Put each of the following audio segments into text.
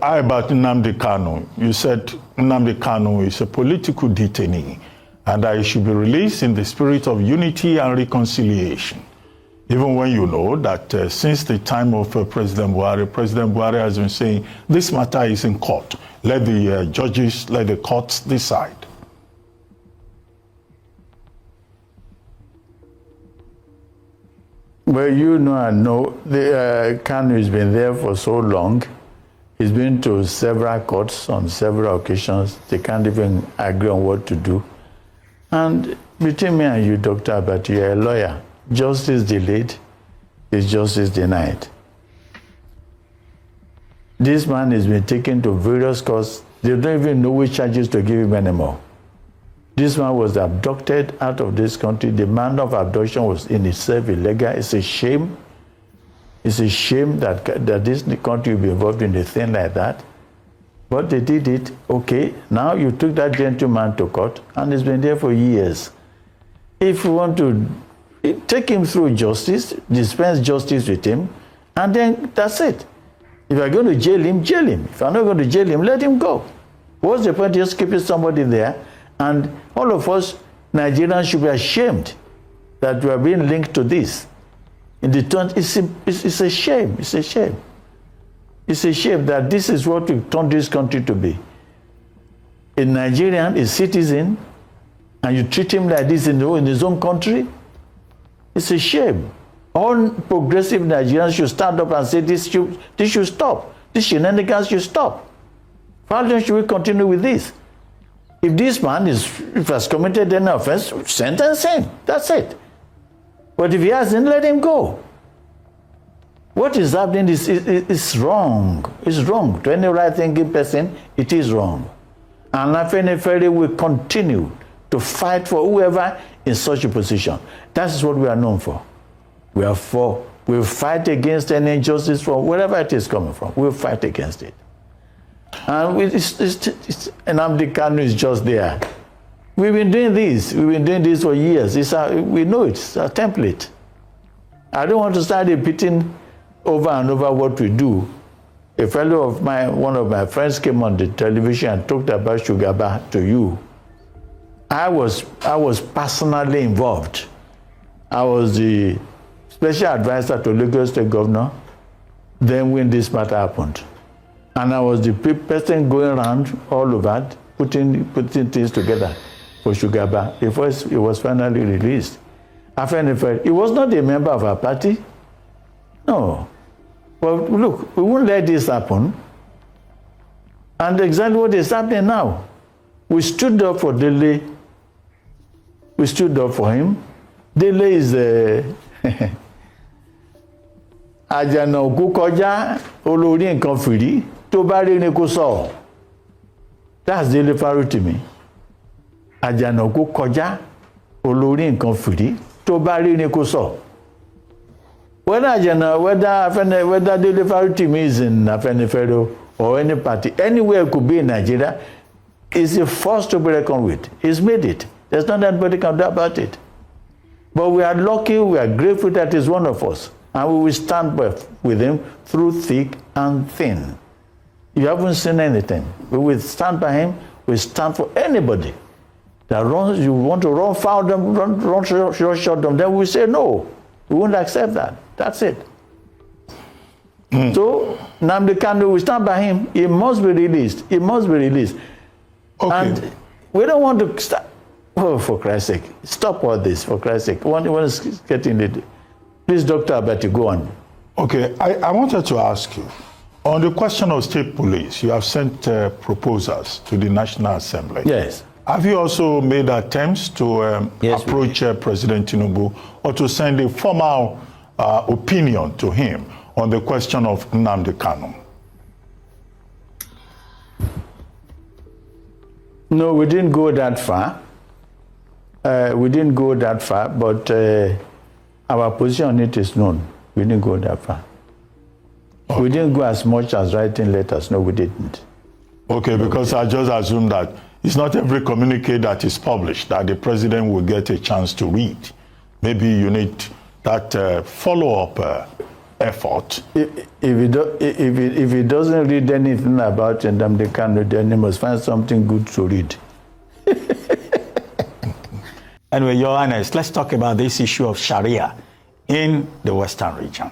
How about Nnamdi Kanu? You said Nnamdi Kanu is a political detainee and that he should be released in the spirit of unity and reconciliation. Even when you know that since the time of President Buhari has been saying this matter is in court. Let the judges, let the courts decide. Well, you know, I know the Kanu has been there for so long. He's been to several courts on several occasions. They can't even agree on what to do. And between me and you, Dr. Abati, you're a lawyer. Justice delayed is justice denied. This man has been taken to various courts. They don't even know which charges to give him anymore. This man was abducted out of this country. The manner of abduction was in itself illegal. It's a shame. It's a shame that this country will be involved in a thing like that. But they did it. Okay, now you took that gentleman to court and he's been there for years. If you want to take him through justice, dispense justice with him, and then that's it. If you're going to jail him, jail him. If you're not going to jail him, let him go. What's the point of just keeping somebody there? And all of us Nigerians should be ashamed that we are being linked to this. In the turn, it's a shame. It's a shame. It's a shame that this is what we've turned this country to be. A Nigerian, a citizen, and you treat him like this in his own country. It's a shame. All progressive Nigerians should stand up and say this should stop. This shenanigans should stop. How long should we continue with this? If this man has committed an offense, sentence him. That's it. But if he hasn't, let him go. What is happening is wrong. It's wrong. To any right-thinking person, it is wrong. And Afenifere will continue to fight for whoever in such a position. That is what we are known for. We'll fight against any injustice from wherever it is coming from. We'll fight against it. And Nnamdi Kanu is just there. We've been doing this. We've been doing this for years. We know it. It's a template. I don't want to start repeating over and over what we do. A fellow of mine, one of my friends came on the television and talked about sugar bar to you. I was personally involved. I was the special advisor to Lagos State Governor then when this matter happened. And I was the person going around all over putting things together for sugar bar before it was finally released. He was not a member of our party. No. But look, we won't let this happen. And exactly what is happening now. We stood up for Dele. We stood up for him. Dele is Ajanoku kọjá olórí nǹkan fìrí tó bá rí ní kó sọ. That's Dele Farutimi. Ajanoku kọjá olórí nǹkan fìrí tó bá rí ní kó sọ. Whether Dele Farutimi is in Afenifere or any party, anywhere it could be in Nigeria, is a force to be reckoned with. He's made it. There's not anybody can do about it. But we are lucky, we are grateful that he's one of us. And we will stand with him through thick and thin. You haven't seen anything. We will stand by him. We stand for anybody that runs. You want to run foul them, run short them. Then we say no. We won't accept that. That's it. So Nnamdi Kanu, we stand by him. He must be released. He must be released. Okay. And we don't want to start. Oh, for Christ's sake, stop all this. For Christ's sake, one is getting it. Please, Dr. Abati, go on. Okay, I wanted to ask you, on the question of state police, you have sent proposals to the National Assembly. Yes. Have you also made attempts to approach President Tinubu or to send a formal opinion to him on the question of Nnamdi Kanu? No, we didn't go that far. But our position on it is known. We didn't go that far. Okay. We didn't go as much as writing letters. No, we didn't. Okay, because I just assumed that it's not every communique that is published that the president will get a chance to read. Maybe you need that follow-up effort. If he doesn't read anything about Nnamdi Kanu, then he must find something good to read. Anyway, Your Highness, let's talk about this issue of Sharia in the Western region.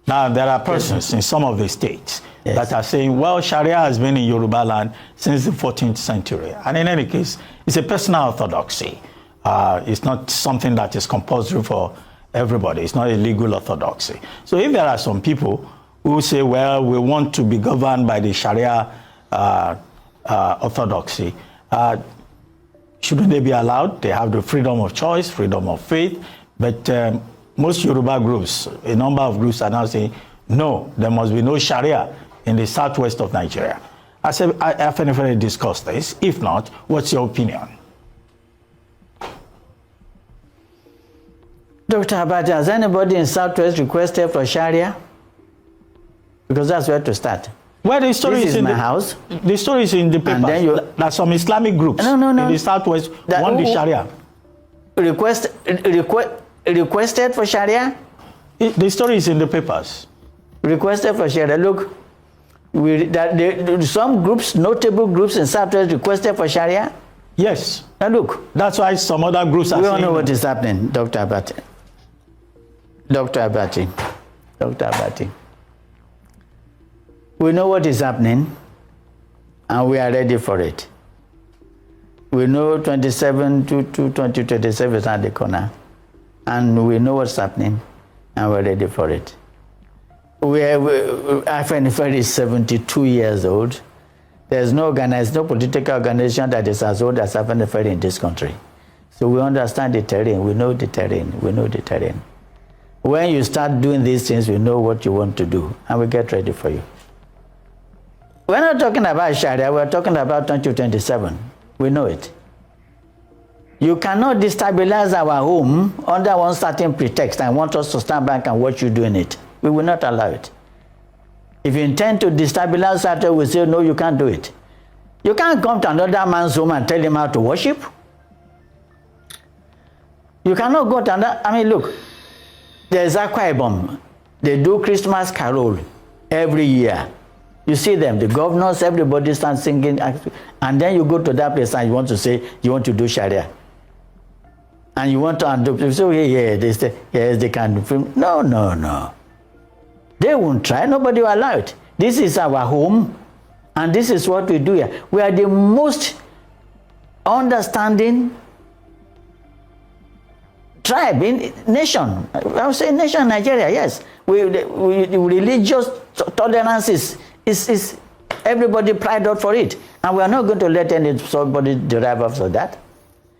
Now, there are persons in some of the states that are saying, well, Sharia has been in Yoruba land since the 14th century. And in any case, it's a personal orthodoxy. It's not something that is compulsory for everybody. It's not a legal orthodoxy. So if there are some people who say, well, we want to be governed by the Sharia orthodoxy, shouldn't they be allowed? They have the freedom of choice, freedom of faith. But most Yoruba groups, a number of groups are now saying, no, there must be no Sharia in the southwest of Nigeria. I said, I've never discussed this. If not, what's your opinion? Dr. Abati, has anybody in Southwest requested for Sharia? Because that's where to start. Well, the story This is is in my the house. The story is in the papers. And then you- That some Islamic groups No. in the southwest want the Sharia. Requested for Sharia? The story is in the papers. Requested for Sharia. Look, some groups, notable groups in Southwest requested for Sharia. Yes. Now look, That's why some other groups are we saying. all know what is happening, Dr. Abati. Dr. Abati. Dr. Abati. We know what is happening, and we are ready for it. We know 27 to 2027 is at the corner, and we know what's happening, and we're ready for it. Afenifere is 72 years old. There's no political organization that is as old as Afenifere in this country. So we understand the terrain, we know the terrain, we know the terrain. When you start doing these things, we know what you want to do, and we get ready for you. We're not talking about Sharia, we're talking about 2027. We know it. You cannot destabilize our home under one certain pretext and want us to stand back and watch you doing it. We will not allow it. If you intend to destabilize that, we say, no, you can't do it. You can't come to another man's home and tell him how to worship. You cannot go to another, look, there's Akwa Ibom. They do Christmas carol every year. You see them, the governors, everybody stands singing, and then you go to that place and you want to say, you want to do Sharia. And you want to undo, you say, yeah, they say, yes, they can film. No. They won't try, nobody will allow it. This is our home, and this is what we do here. We are the most understanding tribe in nation. I would say nation, Nigeria, yes. Religious tolerance is everybody pride out for it. And we are not going to let somebody derive off of that.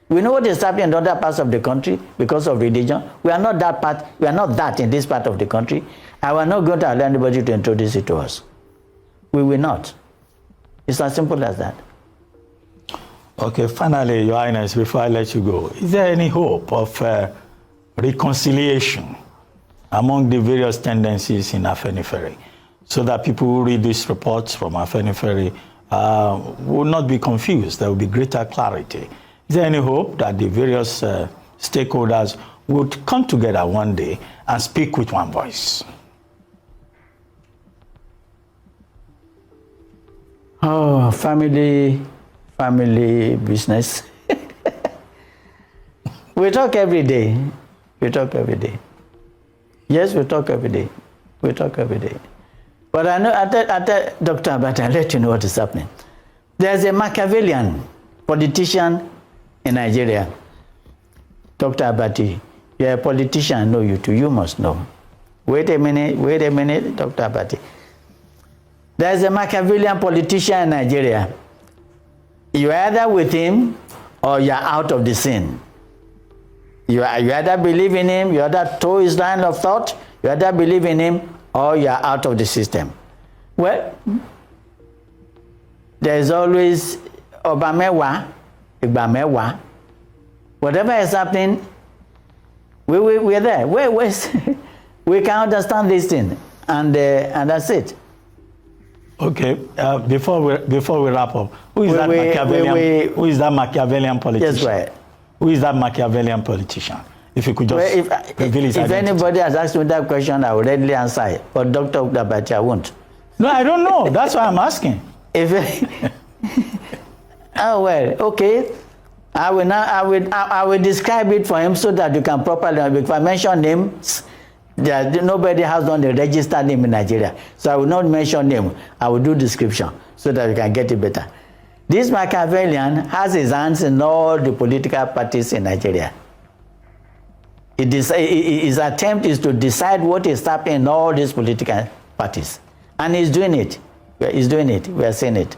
We know what is happening in other parts of the country because of religion. We are not that in this part of the country. And we are not going to allow anybody to introduce it to us. We will not. It's as simple as that. Okay, finally, Your Highness, before I let you go, is there any hope of reconciliation among the various tendencies in Afenifere so that people who read these reports from Afenifere will not be confused? There will be greater clarity. Is there any hope that the various stakeholders would come together one day and speak with one voice? Oh, family business. We talk every day. Yes, we talk every day. But I know, Dr. Abati, I'll let you know what is happening. There's a Machiavellian politician in Nigeria. Dr. Abati, you're a politician, I know you too, you must know. Wait a minute, Dr. Abati. There's a Machiavellian politician in Nigeria. You're either with him or you're out of the scene. You either believe in him, you either toe his line of thought, you either believe in him or you're out of the system. Well, there's always Obamewa, Igbamewa. Whatever is happening, we're there. We can understand this thing, and that's it. Okay, before we wrap up, who is that Machiavellian politician? Yes, right. Who is that Machiavellian politician? If you could just reveal his if identity. anybody has asked me that question, I will readily answer it. But Dr. Ukdabati, I won't. No, I don't know. That's why I'm asking. Oh well, okay. I will describe it for him so that you can properly. If I mention names, nobody has done the registered name in Nigeria, so I will not mention name. I will do description so that you can get it better. This Machiavellian has his hands in all the political parties in Nigeria. His attempt is to decide what is happening in all these political parties, and he's doing it. He's doing it. We are seeing it.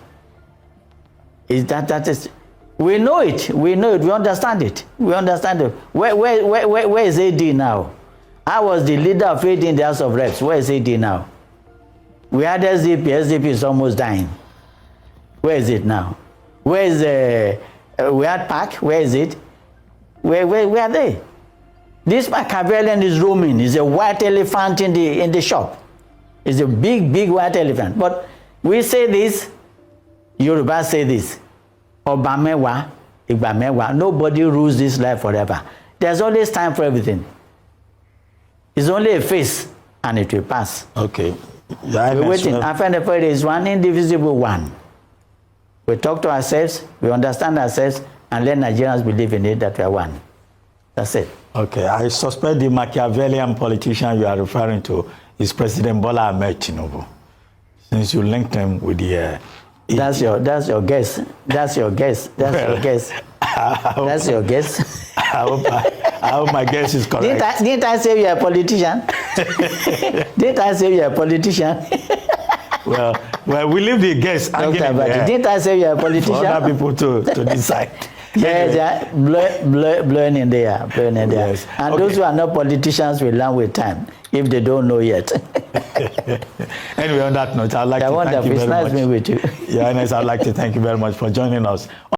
That is. We know it. We know it. We understand it. We understand it. Where is AD now? I was the leader of AD in the House of Reps. Where is AD now? We had SDP. SDP is almost dying. Where is it now? Where is we had PAC? Where is it? Where are they? This Machiavellian is roaming. He's a white elephant in the shop. It's a big white elephant. But we say this. Yoruba say this. Obamewa, Igbamewa. Nobody rules this life forever. There's always time for everything. It's only a phase, and it will pass. Okay. We're waiting. Afenefere is one indivisible one. We talk to ourselves, we understand ourselves, and let Nigerians believe in it that we are one. That's it. Okay. I suspect the Machiavellian politician you are referring to is President Bola Ahmed Tinubu, since you linked him with the. That's your guess. That's your guess. That's your guess. That's your guess. I hope my guess is correct. Didn't I say you're a politician? Didn't I say you're a politician? well, we leave the guess. Didn't I say you're a politician? For other people to decide. Yes, blowing in the air, blowing in the air. Yes. And those who are not politicians will learn with time, if they don't know yet. Anyway, on that note, I'd like to thank you very much. It's nice being with you. Yeah, Ernest, I'd like to thank you very much for joining us.